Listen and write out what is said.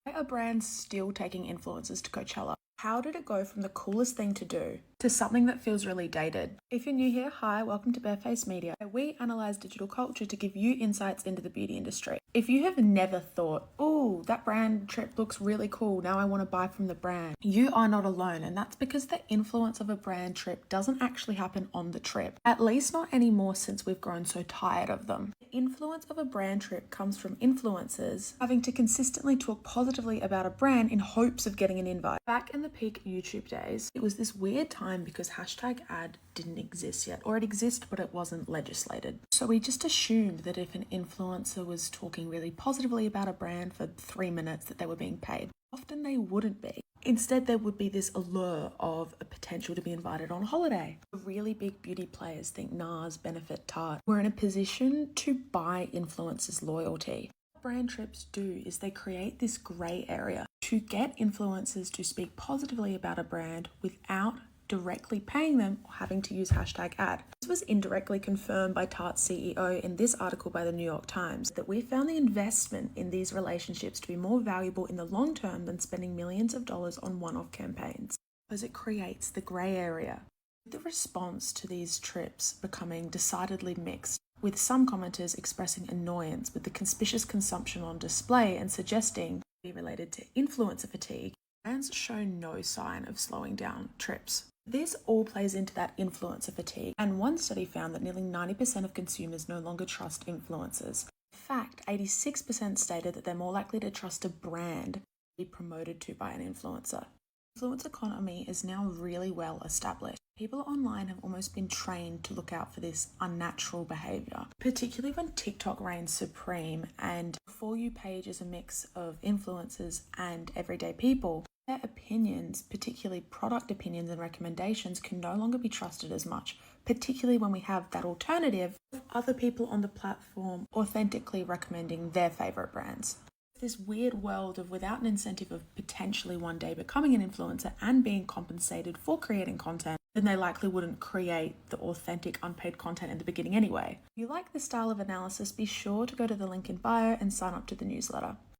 Why are brands still taking influencers to Coachella? How did it go from the coolest thing to do to something that feels really dated? If you're new here, hi, welcome to Bareface Media, where we analyze digital culture to give you insights into the beauty industry. If you have never thought, oh, that brand trip looks really cool, now I want to buy from the brand, you are not alone, and that's because the influence of a brand trip doesn't actually happen on the trip, at least not anymore since we've grown so tired of them. The influence of a brand trip comes from influencers having to consistently talk positively about a brand in hopes of getting an invite. Back in the peak YouTube days, it was this weird time because hashtag ad didn't exist yet, or it existed but it wasn't legislated. So we just assumed that if an influencer was talking really positively about a brand for 3 minutes that they were being paid. Often they wouldn't be. Instead, there would be this allure of a potential to be invited on holiday. Really big beauty players, think NARS, Benefit, Tarte, were in a position to buy influencers' loyalty. What brand trips do is they create this grey area to get influencers to speak positively about a brand without directly paying them or having to use hashtag ad. This was indirectly confirmed by Tarte's CEO in this article by the New York Times, that we found the investment in these relationships to be more valuable in the long term than spending millions of dollars on one-off campaigns, because it creates the grey area. The response to these trips becoming decidedly mixed, with some commenters expressing annoyance with the conspicuous consumption on display and suggesting it be related to influencer fatigue. Brands show no sign of slowing down trips. This all plays into that influencer fatigue, and one study found that nearly 90% of consumers no longer trust influencers. In fact, 86% stated that they're more likely to trust a brand be promoted to by an influencer. Influence economy is now really well established. People online have almost been trained to look out for this unnatural behavior, particularly when TikTok reigns supreme and the For You page is a mix of influencers and everyday people. Their opinions, particularly product opinions and recommendations, can no longer be trusted as much, particularly when we have that alternative of other people on the platform authentically recommending their favorite brands. This weird world of without an incentive of potentially one day becoming an influencer and being compensated for creating content, then they likely wouldn't create the authentic unpaid content in the beginning anyway. If you like this style of analysis, be sure to go to the link in bio and sign up to the newsletter.